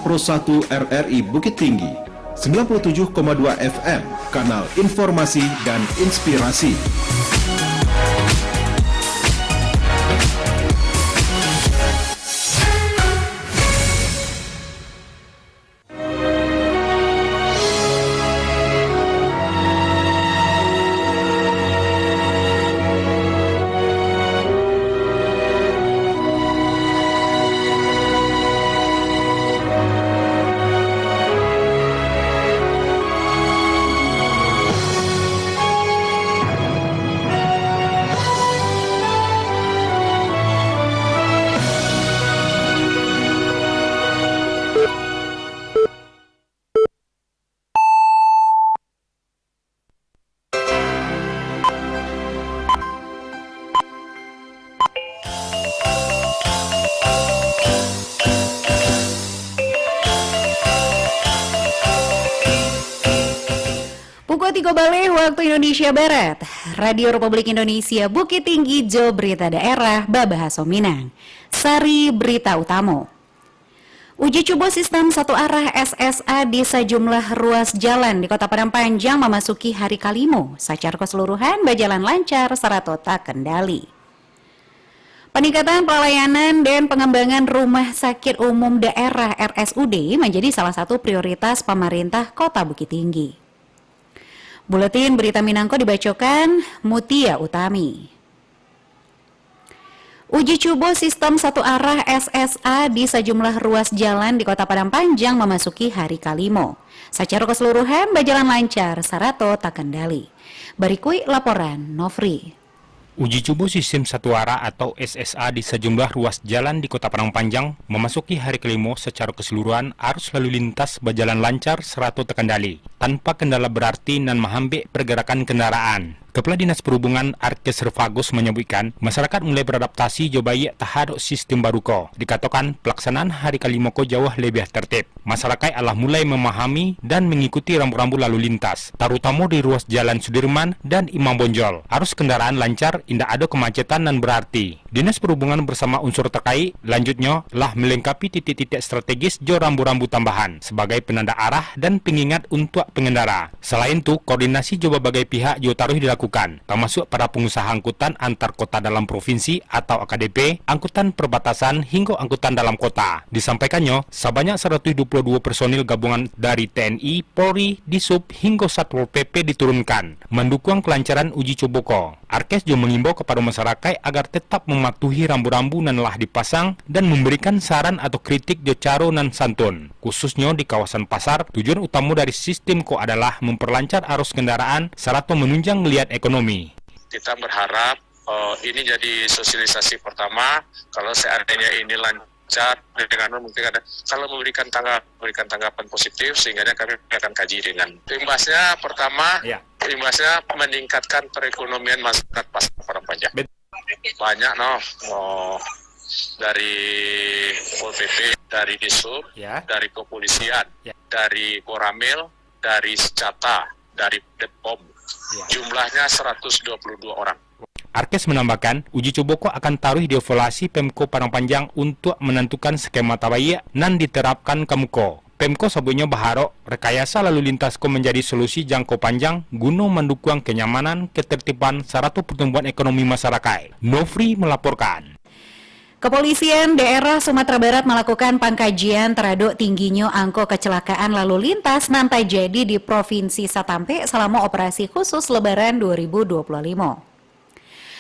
Pro 1 RRI Bukit Tinggi, 97,2 FM, kanal informasi dan inspirasi. Pukul 3 balik waktu Indonesia Barat, Radio Republik Indonesia Bukit Tinggi, Jo Berita Daerah, Babahaso Minang. Sari Berita Utama. Uji coba sistem satu arah SSA di sejumlah ruas jalan di Kota Padang Panjang memasuki hari kelima. Secara keseluruhan berjalan lancar serta tak kendali. Peningkatan pelayanan dan pengembangan rumah sakit umum daerah RSUD menjadi salah satu prioritas pemerintah Kota Bukit Tinggi. Buletin Berita Minangko dibacakan Mutia Utami. Uji coba sistem satu arah SSA di sejumlah ruas jalan di Kota Padang Panjang memasuki hari kelima. Secara keseluruhan berjalan lancar serta tak kendali. Berikut laporan Nofri. Uji coba sistem satu arah atau SSA di sejumlah ruas jalan di Kota Padang Panjang memasuki hari kelima. Secara keseluruhan arus lalu lintas berjalan lancar serta terkendali tanpa kendala berarti dan menghambat pergerakan kendaraan. Kepala Dinas Perhubungan Arkes Servagus menyebutkan masyarakat mulai beradaptasi jobaya terhadap sistem baru ko. Dikatakan pelaksanaan hari kelima ko jauh lebih tertib. Masyarakat adalah mulai memahami dan mengikuti rambu-rambu lalu lintas, terutama di ruas Jalan Sudirman dan Imam Bonjol. Arus kendaraan lancar, tidak ada kemacetan dan berarti. Dinas Perhubungan bersama unsur terkait lanjutnya telah melengkapi titik-titik strategis jo rambu-rambu tambahan sebagai penanda arah dan pengingat untuk pengendara. Selain itu, koordinasi jo berbagai pihak jo taruh dilakukan, termasuk para pengusaha angkutan antar kota dalam provinsi atau AKDP, angkutan perbatasan hingga angkutan dalam kota. Disampaikannya, sebanyak 122 personil gabungan dari TNI, Polri, Disub hingga Satpol PP diturunkan mendukung kelancaran uji coba ko. Arkes juga mengimbau kepada masyarakat agar tetap mematuhi rambu-rambu yang telah dipasang dan memberikan saran atau kritik jo caro nan santun. Khususnya di kawasan pasar, tujuan utama dari sistem ko adalah memperlancar arus kendaraan serta menunjang geliat ekonomi. Kita berharap ini jadi sosialisasi pertama. Kalau seandainya ini lancar, dengan mungkin ada kalau memberikan tanggapan positif, sehingga kami akan kaji dengan imbasnya. Pertama, imbasnya meningkatkan perekonomian masyarakat Pasar Padang Panjang. Banyak dari Pol PP, dari Disub, dari kepolisian, dari Koramil, dari Secata, dari Depom. Jumlahnya 122 orang. Arkes menambahkan, uji coba ko akan taruh dievaluasi Pemko Padang Panjang untuk menentukan skema tabaya nan diterapkan Kemuko. Pemko sebutnya berharap rekayasa lalu lintas ko menjadi solusi jangka panjang guna mendukung kenyamanan, ketertiban, serta pertumbuhan ekonomi masyarakat. Nofri melaporkan. Kepolisian daerah Sumatera Barat melakukan pengkajian terhadap tingginya angka kecelakaan lalu lintas nan terjadi di Provinsi Satampe selama operasi khusus Lebaran 2025.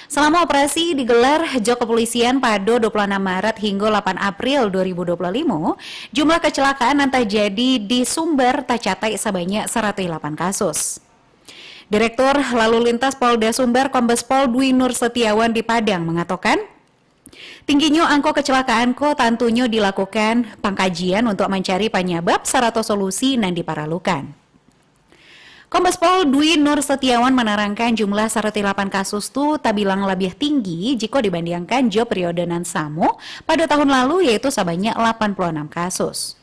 Selama operasi digelar Jo Kepolisian pada 26 Maret hingga 8 April 2025, jumlah kecelakaan yang terjadi di Sumber tercatat sebanyak 108 kasus. Direktur Lalu Lintas Polda Sumber Kombes Pol Dwi Nur Setiawan di Padang mengatakan, tingginya angka kecelakaan ko tentunya dilakukan pengkajian untuk mencari penyebab serta solusi yang diperlukan. Kombes Pol Dwi Nur Setiawan menerangkan jumlah 108 kasus itu tak bilang lebih tinggi jika dibandingkan jo periode nan samo pada tahun lalu, yaitu sebanyak 86 kasus.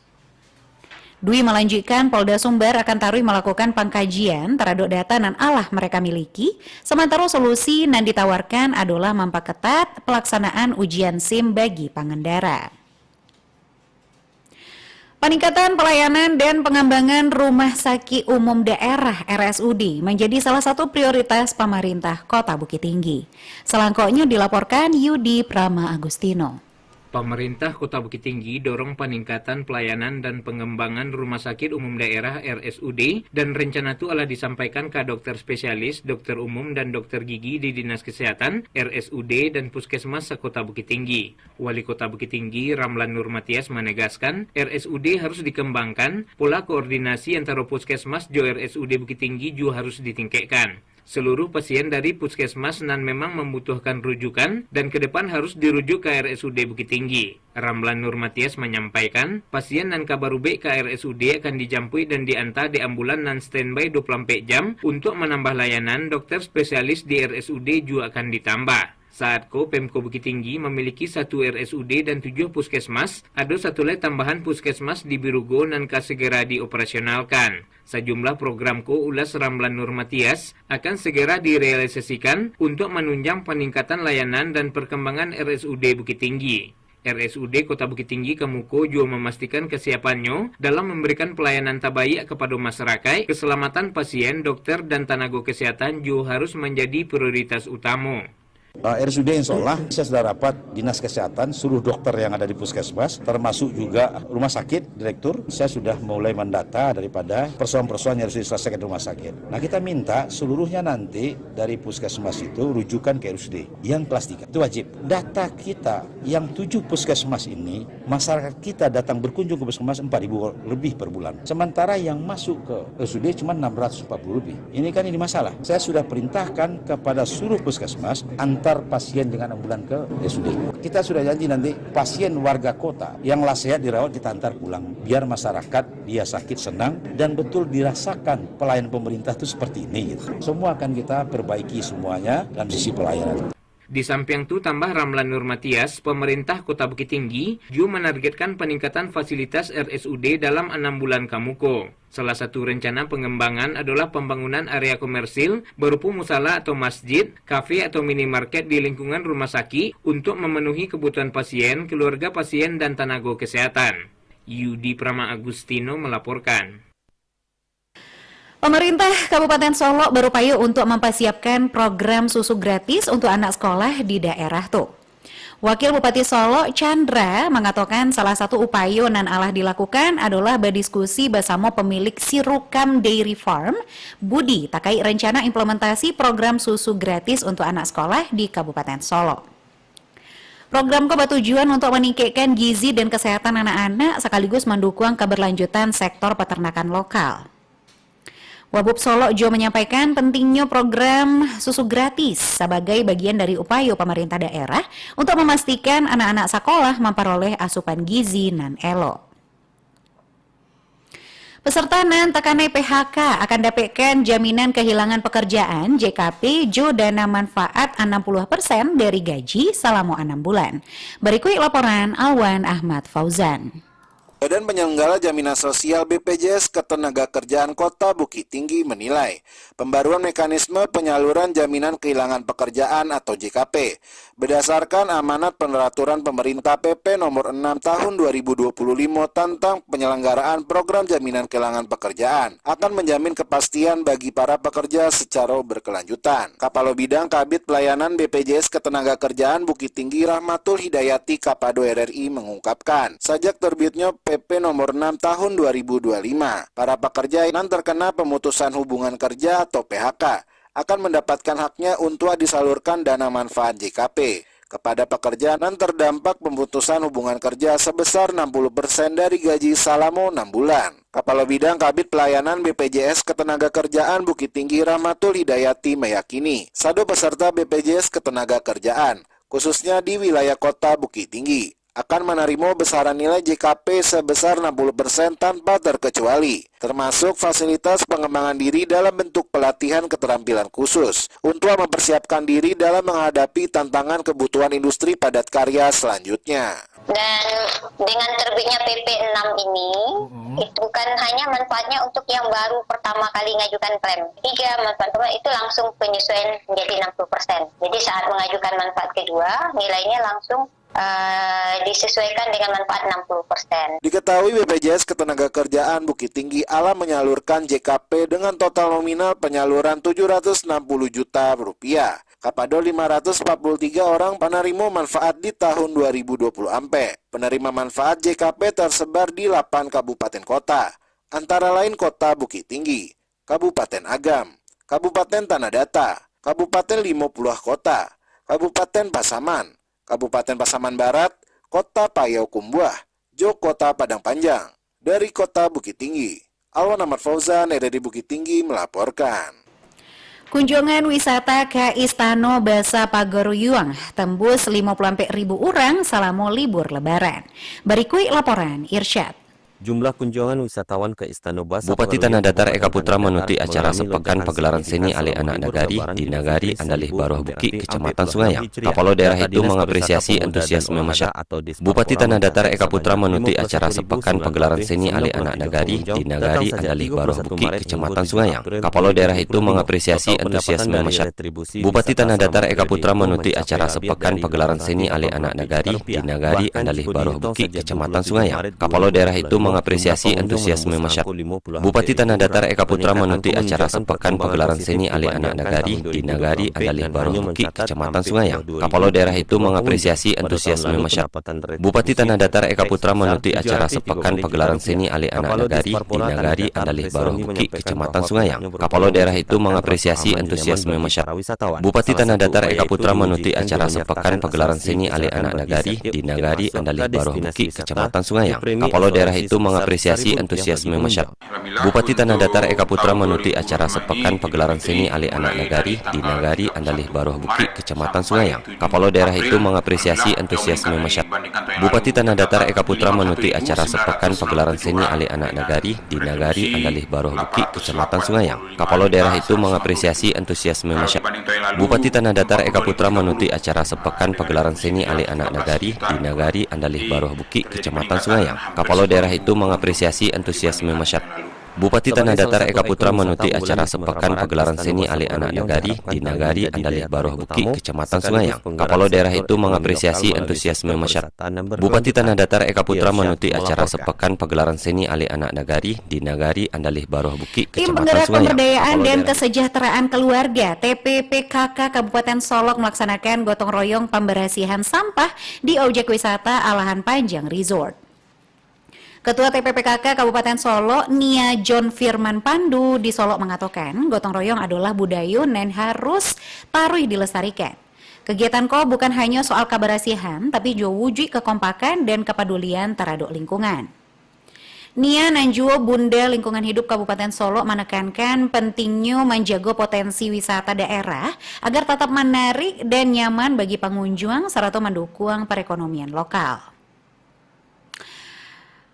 Dwi melanjutkan Polda Sumber akan taruh melakukan pengkajian terhadap data nan alah mereka miliki, sementara solusi yang ditawarkan adalah memperketat pelaksanaan ujian SIM bagi pengendara. Peningkatan pelayanan dan pengembangan Rumah Sakit Umum Daerah RSUD menjadi salah satu prioritas pemerintah Kota Bukit Tinggi. Selengkapnya dilaporkan Yudi Prama Agustino. Pemerintah Kota Bukit Tinggi dorong peningkatan pelayanan dan pengembangan Rumah Sakit Umum Daerah RSUD dan rencana itu telah disampaikan ke dokter spesialis, dokter umum, dan dokter gigi di Dinas Kesehatan, RSUD, dan Puskesmas Kota Bukit Tinggi. Wali Kota Bukit Tinggi, Ramlan Nurmatias, menegaskan RSUD harus dikembangkan, pola koordinasi antara Puskesmas jo RSUD Bukit Tinggi juga harus ditingkatkan. Seluruh pasien dari puskesmas nan memang membutuhkan rujukan dan ke depan harus dirujuk ke RSUD Bukit Tinggi. Ramlan Nurmatias menyampaikan, pasien nan kabarube ke RSUD akan dijampui dan diantar di ambulan nan standby 24 jam untuk menambah layanan dokter spesialis di RSUD juga akan ditambah. Saat Pemko Bukit Tinggi memiliki 1 RSUD dan 7 puskesmas, ada satu lagi tambahan puskesmas di Birugo dan segera dioperasionalkan. Sejumlah program ulas Ramlan Nurmatias akan segera direalisasikan untuk menunjang peningkatan layanan dan perkembangan RSUD Bukit Tinggi. RSUD Kota Bukit Tinggi Kemuko juga memastikan kesiapannya dalam memberikan pelayanan terbaik kepada masyarakat, keselamatan pasien, dokter, dan tenaga kesehatan juga harus menjadi prioritas utama. RSUD insya Allah saya sudah rapat Dinas Kesehatan, seluruh dokter yang ada di puskesmas, termasuk juga rumah sakit, direktur. Saya sudah mulai mendata daripada persoalan-persoalan yang harus diselesaikan di rumah sakit. Nah, kita minta seluruhnya nanti dari puskesmas itu rujukan ke RSUD yang kelas 3. Itu wajib. Data kita yang 7 puskesmas ini, masyarakat kita datang berkunjung ke puskesmas 4.000 lebih per bulan. Sementara yang masuk ke RSUD cuma 640 lebih. Ini masalah. Saya sudah perintahkan kepada seluruh puskesmas antar pasien dengan ambulan ke RSUD. Kita sudah janji nanti pasien warga kota yang sehat dirawat kita antar pulang. Biar masyarakat dia sakit senang dan betul dirasakan pelayanan pemerintah itu seperti ini. Gitu. Semua akan kita perbaiki semuanya dalam sisi pelayanan. Di samping itu, tambah Ramlan Nurmatias, pemerintah Kota Bukit Tinggi juga menargetkan peningkatan fasilitas RSUD dalam 6 bulan Kemuko. Salah satu rencana pengembangan adalah pembangunan area komersil berupa musala atau masjid, kafe atau minimarket di lingkungan rumah sakit untuk memenuhi kebutuhan pasien, keluarga pasien, dan tenaga kesehatan. Yudi Prama Agustino melaporkan. Pemerintah Kabupaten Solo berupaya untuk mempersiapkan program susu gratis untuk anak sekolah di daerah tuh. Wakil Bupati Solo Chandra mengatakan salah satu upaya nan alah dilakukan adalah berdiskusi bersama pemilik Sirukam Dairy Farm, Budi, terkait rencana implementasi program susu gratis untuk anak sekolah di Kabupaten Solo. Program bertujuan untuk meningkatkan gizi dan kesehatan anak-anak sekaligus mendukung keberlanjutan sektor peternakan lokal. Wabub Solo juga menyampaikan pentingnya program susu gratis sebagai bagian dari upaya pemerintah daerah untuk memastikan anak-anak sekolah memperoleh asupan gizi nan elo. Peserta nan tekanai PHK akan dapatkan jaminan kehilangan pekerjaan JKP jo dana manfaat 60% dari gaji selama 6 bulan. Berikut laporan Alwan Ahmad Fauzan. Badan Penyelenggara Jaminan Sosial BPJS Ketenagakerjaan Kota Bukit Tinggi menilai pembaruan mekanisme penyaluran jaminan kehilangan pekerjaan atau JKP berdasarkan amanat peraturan pemerintah PP nomor 6 tahun 2025 tentang penyelenggaraan program jaminan kehilangan pekerjaan akan menjamin kepastian bagi para pekerja secara berkelanjutan. Kapalo Bidang Kabid Pelayanan BPJS Ketenagakerjaan Bukit Tinggi Rahmatul Hidayati Kapado RRI mengungkapkan, sejak terbitnya PP nomor 6 tahun 2025, para pekerja yang terkena pemutusan hubungan kerja atau PHK akan mendapatkan haknya untuk disalurkan dana manfaat JKP kepada pekerja yang terdampak pemutusan hubungan kerja sebesar 60% dari gaji selama 6 bulan. Kepala Bidang Kabid Pelayanan BPJS Ketenagakerjaan Bukit Tinggi Rahmatul Hidayati meyakini, satu peserta BPJS Ketenagakerjaan, khususnya di wilayah Kota Bukit Tinggi, akan menerima besaran nilai JKP sebesar 60% tanpa terkecuali, termasuk fasilitas pengembangan diri dalam bentuk pelatihan keterampilan khusus untuk mempersiapkan diri dalam menghadapi tantangan kebutuhan industri padat karya selanjutnya. Dan dengan terbitnya PP 6 ini, itu bukan hanya manfaatnya untuk yang baru pertama kali mengajukan klaim. 3 manfaat pertama itu langsung penyesuaian menjadi 60%. Jadi saat mengajukan manfaat kedua, nilainya langsung disesuaikan dengan manfaat 60%. Diketahui BPJS Ketenagakerjaan Bukit Tinggi Alam menyalurkan JKP dengan total nominal penyaluran Rp760 juta. Kapado 543 orang penerima manfaat di tahun 2020 ampe. Penerima manfaat JKP tersebar di 8 kabupaten kota, antara lain Kota Bukit Tinggi, Kabupaten Agam, Kabupaten Tanah Datar, Kabupaten Lima Puluh Kota, Kabupaten Pasaman, Kabupaten Pasaman Barat, Kota Payau Kumbuah, Kota Padang Panjang. Dari Kota Bukit Tinggi, Alwan Ahmad Fauzan, RRI Bukit Tinggi melaporkan. Kunjungan wisata ke Istana Basa Pagoruyuang tembus 50.000 orang selama libur lebaran. Berikut laporan Irsyad. Jumlah kunjungan wisatawan ke Istana Basa Bupati Tanah Datar Eka Putra menuti acara sepekan pagelaran seni Ali Anak Nagari di Nagari Andalih Baroh Buki, Kecamatan Sungayang. Kapolo daerah itu mengapresiasi antusiasme masyarakat. Bupati Tanah Datar Eka Putra menuti acara sepekan pagelaran seni Ali Anak Nagari di Nagari Andalih Baroh Buki, Kecamatan Sungayang. Kapolo daerah itu mengapresiasi antusiasme masyarakat. Bupati Tanah Datar Eka Putra menuti acara sepekan pagelaran seni Ali Anak Nagari di Nagari Andalih Baroh Buki, Kecamatan Sungayang. Kapolo daerah itu mengapresiasi antusiasme masyarakat. Bupati Tanah Datar Eka Putra menuti acara sepekan pagelaran seni Ali Anak Nagari di Nagari Andalih Baroh Buki, Kecamatan Sungayang. Kapolo daerah itu mengapresiasi antusiasme masyarakat. Bupati Tanah Datar Eka Putra menuti acara sepekan pagelaran seni Ali Anak Nagari di Nagari Andalih Baroh Buki, Kecamatan Sungayang. Kapolo daerah itu mengapresiasi antusiasme masyarakat. Bupati Tanah Datar Eka Putra menuti acara sepekan pagelaran seni Ali Anak Nagari di Nagari Andalih Baroh Buki, Kecamatan Sungayang. Kapolo daerah itu mengapresiasi antusiasme masyarakat. Bupati Tanah Datar Eka Putra menuti acara sepekan pagelaran seni Ali Anak Nagari di Nagari Andalih Baroh Buki, Kecamatan Sungayang. Kapolo daerah itu mengapresiasi antusiasme masyarakat. Bupati Tanah Datar Eka Putra menuti acara sepekan pagelaran seni Ali Anak Nagari di Nagari Andalih Baroh Buki, Kecamatan Sungayang. Kapolo daerah itu mengapresiasi antusiasme masyarakat. Bupati Tanah Datar Eka Putra menuti acara sepekan pagelaran seni Ali Anak Nagari di Nagari Andalih Baroh Buki, Kecamatan Sungayang. Kapolo daerah itu mengapresiasi antusiasme masyarakat. Bupati Tanah Datar Eka Putra menuti acara sepekan pagelaran seni Ali Anak Nagari di Nagari Andalih Baroh Buki, Kecamatan Sungayang. Kapolo daerah itu mengapresiasi antusiasme masyarakat. Bupati Tanah Datar Eka Putra menuti acara sepekan pagelaran seni Ali Anak Nagari di Nagari Andalih Baroh Buki, Tim Kecamatan Penggerak Sungayang. Pemberdayaan dan Kesejahteraan Keluarga TPPKK Kabupaten Solok melaksanakan gotong royong pembersihan sampah di objek wisata Alahan Panjang Resort. Ketua TPPKK Kabupaten Solok, Nia John Firman Pandu di Solok mengatakan gotong royong adalah budaya dan harus taruh dilestarikan. Kegiatan ko bukan hanya soal kebersihan, tapi juga wujud kekompakan dan kepedulian terhadap lingkungan. Nia Nanjuo Bunda Lingkungan Hidup Kabupaten Solok menekankan pentingnya menjaga potensi wisata daerah agar tetap menarik dan nyaman bagi pengunjung serta mendukung perekonomian lokal.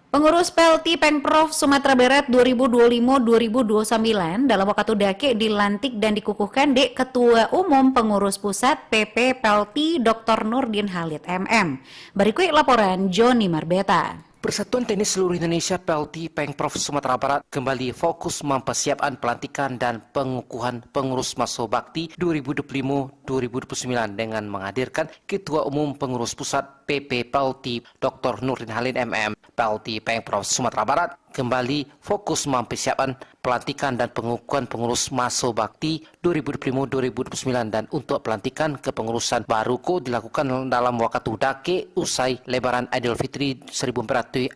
Pengurus PLT Pemprov Sumatera Barat 2025-2029 dalam waktu dake dilantik dan dikukuhkan di Ketua Umum Pengurus Pusat PP PLT Dr. Nurdin Halid MM. Berikut laporan Joni Marbeta. Persatuan Tenis Seluruh Indonesia PLT Pemprov Sumatera Barat kembali fokus mempersiapkan pelantikan dan pengukuhan pengurus Maso Bakti 2025-2029 dengan menghadirkan Ketua Umum Pengurus Pusat PP PLT Dr. Nurdin Halid MM. PLT Pemprov Sumatera Barat kembali fokus mempersiapkan pelantikan dan pengukuhan pengurus Maso Bakti 2025-2029 dan untuk pelantikan kepengurusan baru dilakukan dalam waktu dake usai Lebaran Idul Fitri 1446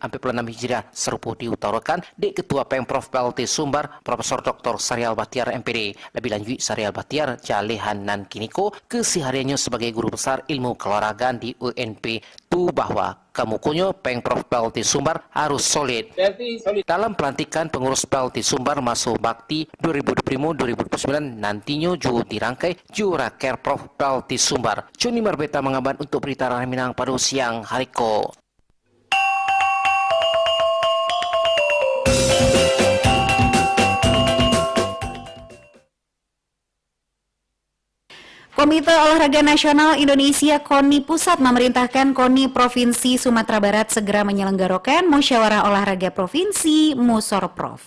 Hijriah serupa diutarakan di Ketua Pemprov PLT Sumbar Profesor Dr. Saryal Bahtiar MPD. Lebih lanjut Saryal Bahtiar Jalehan nan Kiniko kesehariannya sebagai guru besar ilmu keolahragaan di UNP tu bahwa kemukunya Pemprov PLT Sumbar harus solid. Dalam pelantikan pengurus PLT Sumbar Maso Bakti 2025-2029 nantinya juga dirangkai Jura Kerprov PLT Sumbar. Joni Marbeta mengabar untuk berita Rakyat Minang pada siang hari ko. Komite Olahraga Nasional Indonesia KONI Pusat memerintahkan KONI Provinsi Sumatera Barat segera menyelenggarakan Musyawarah Olahraga Provinsi Musorprov.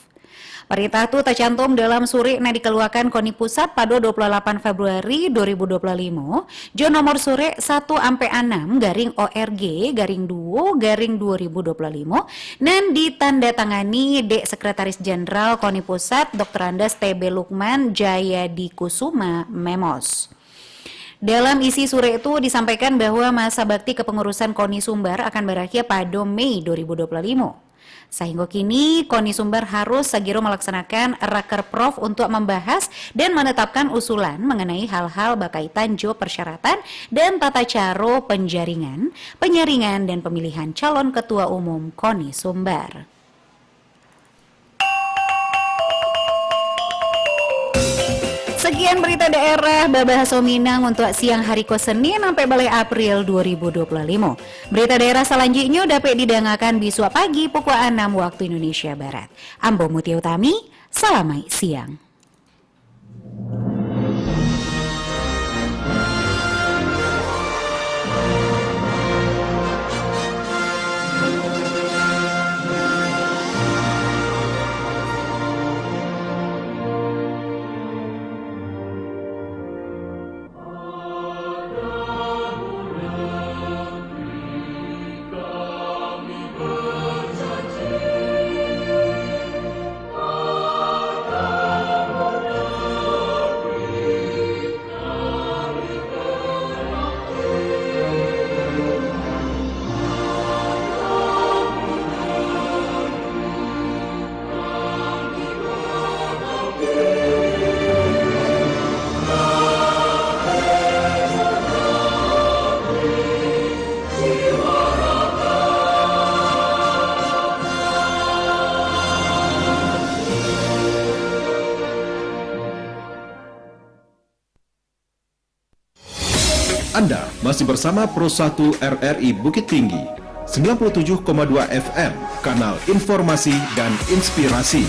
Perintah itu tercantum dalam suri yang dikeluarkan KONI Pusat pada 28 Februari 2025, jo nomor suri 1-6/ORG/2/2025 dan ditandatangani Dek Sekretaris Jenderal KONI Pusat Dr. Andes TB Lukman Jayadi Kusuma Memos. Dalam isi surat itu disampaikan bahwa masa bakti kepengurusan KONI Sumbar akan berakhir pada Mei 2025. Sehingga kini KONI Sumbar harus segera melaksanakan rakerprof untuk membahas dan menetapkan usulan mengenai hal-hal berkaitan jo persyaratan dan tata cara penjaringan, penyaringan dan pemilihan calon ketua umum KONI Sumbar. Sekian berita daerah Babahasa Minang untuk siang hari Senin sampai balai April 2025. Berita daerah selanjutnya dapat didengarkan besok pagi pukul 6 waktu Indonesia Barat. Ambo Mutia Utami, salamai siang. Anda masih bersama Pro 1 RRI Bukit Tinggi, 97,2 FM, kanal informasi dan inspirasi.